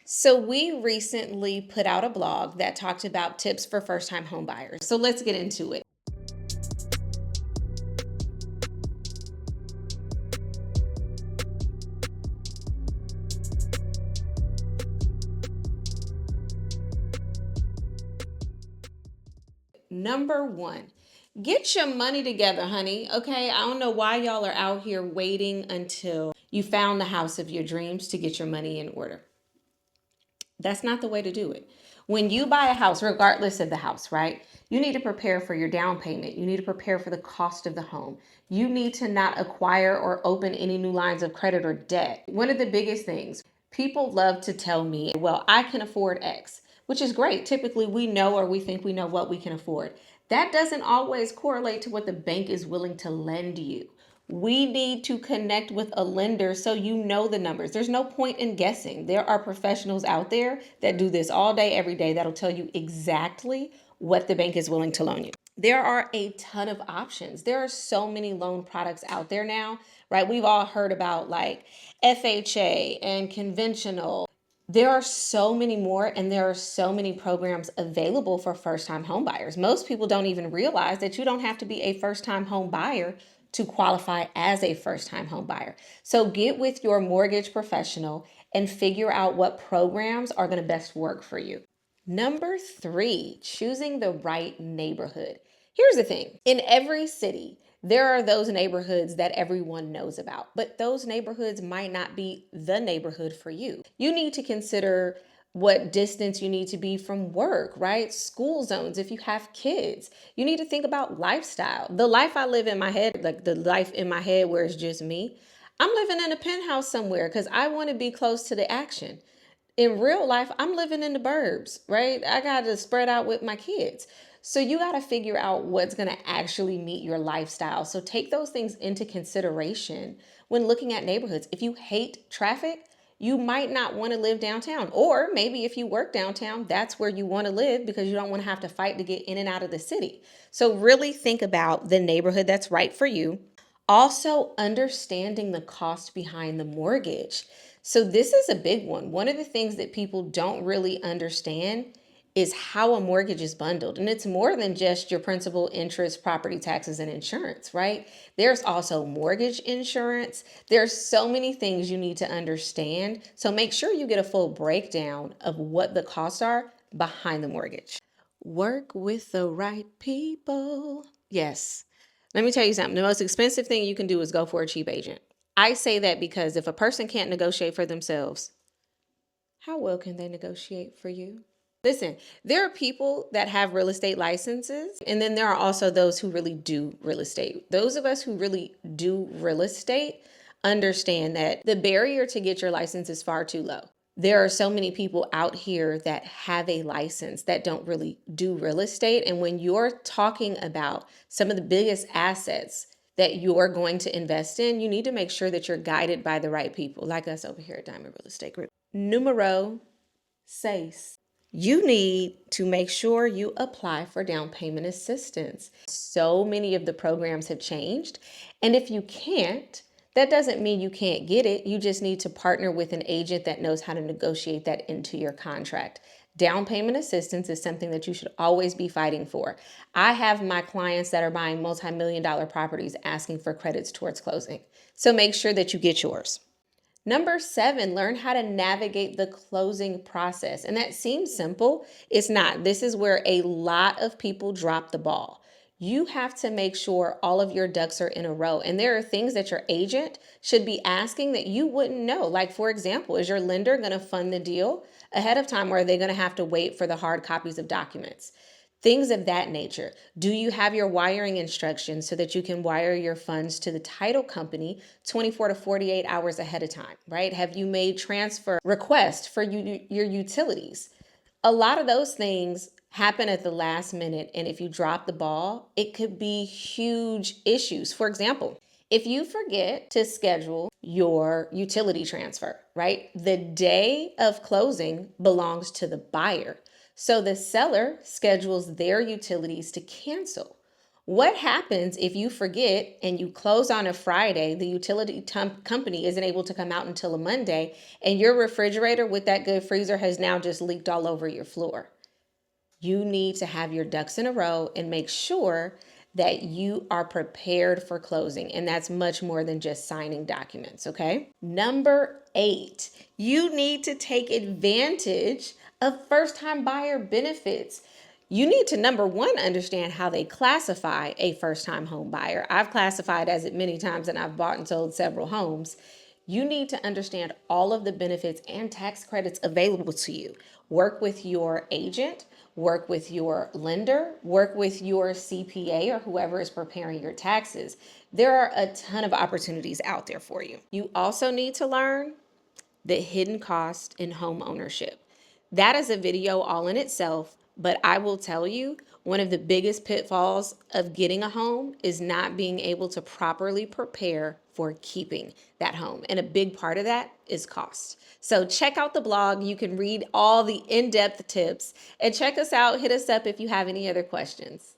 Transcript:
So we recently put out a blog that talked about tips for first-time home buyers. So let's get into it. Number one, get your money together, honey. Okay, I don't know why y'all are out here waiting until you found the house of your dreams to get your money in order. That's not the way to do it. When you buy a house, regardless of the house, right? You need to prepare for your down payment. You need to prepare for the cost of the home. You need to not acquire or open any new lines of credit or debt. One of the biggest things, people love to tell me, well, I can afford X, which is great. Typically, we know or we think we know what we can afford. That doesn't always correlate to what the bank is willing to lend you. We need to connect with a lender so you know the numbers. There's no point in guessing. There are professionals out there that do this all day, every day, that'll tell you exactly what the bank is willing to loan you. There are a ton of options. There are so many loan products out there now, right? We've all heard about like FHA and conventional. There are so many more, and there are so many programs available for first-time home buyers. Most people don't even realize that you don't have to be a first-time home buyer to qualify as a first-time home buyer. So get with your mortgage professional and figure out what programs are going to best work for you. Number three, choosing the right neighborhood. Here's the thing. In every city, there are those neighborhoods that everyone knows about, but those neighborhoods might not be the neighborhood for you. You need to consider what distance you need to be from work, right? School zones, if you have kids. You need to think about lifestyle. The life I live in my head, like the life in my head where it's just me, I'm living in a penthouse somewhere because I want to be close to the action. In real life, I'm living in the burbs, right? I got to spread out with my kids. So you got to figure out what's going to actually meet your lifestyle. So take those things into consideration when looking at neighborhoods. If you hate traffic, you might not want to live downtown. Or maybe if you work downtown, that's where you want to live because you don't want to have to fight to get in and out of the city. So really think about the neighborhood that's right for you. Also, understanding the cost behind the mortgage. So, this is a big one. One of the things that people don't really understand is how a mortgage is bundled. And it's more than just your principal, interest, property taxes, and insurance, right? There's also mortgage insurance. There's so many things you need to understand. So, make sure you get a full breakdown of what the costs are behind the mortgage. Work with the right people. Yes. Let me tell you something. The most expensive thing you can do is go for a cheap agent. I say that because if a person can't negotiate for themselves, how well can they negotiate for you? Listen, there are people that have real estate licenses, and then there are also those who really do real estate. Those of us who really do real estate understand that the barrier to get your license is far too low. There are so many people out here that have a license that don't really do real estate. And when you're talking about some of the biggest assets that you're going to invest in, you need to make sure that you're guided by the right people, like us over here at Diamond Real Estate Group. Numero seis. You need to make sure you apply for down payment assistance. So many of the programs have changed. And if you can't, that doesn't mean you can't get it. You just need to partner with an agent that knows how to negotiate that into your contract. Down payment assistance is something that you should always be fighting for. I have my clients that are buying multi-million-dollar properties asking for credits towards closing. So make sure that you get yours. Number seven, learn how to navigate the closing process. And that seems simple. It's not. This is where a lot of people drop the ball. You have to make sure all of your ducks are in a row. And there are things that your agent should be asking that you wouldn't know. Like, for example, is your lender going to fund the deal ahead of time, or are they going to have to wait for the hard copies of documents? Things of that nature. Do you have your wiring instructions so that you can wire your funds to the title company 24 to 48 hours ahead of time, right? Have you made transfer requests for your utilities? A lot of those things happen at the last minute, and if you drop the ball, it could be huge issues. For example, if you forget to schedule your utility transfer, right? The day of closing belongs to the buyer. So the seller schedules their utilities to cancel. What happens if you forget and you close on a Friday, the utility company isn't able to come out until a Monday, and your refrigerator with that good freezer has now just leaked all over your floor? You need to have your ducks in a row and make sure that you are prepared for closing. And that's much more than just signing documents, okay? Number 8, you need to take advantage of first time buyer benefits. You need to, number one, understand how they classify a first time home buyer. I've classified as it many times and I've bought and sold several homes. You need to understand all of the benefits and tax credits available to you. Work with your agent, work with your lender, work with your CPA or whoever is preparing your taxes. There are a ton of opportunities out there for you. You also need to learn the hidden cost in home ownership. That is a video all in itself, but I will tell you, one of the biggest pitfalls of getting a home is not being able to properly prepare for keeping that home. And a big part of that is cost. So check out the blog. You can read all the in-depth tips and check us out. Hit us up if you have any other questions.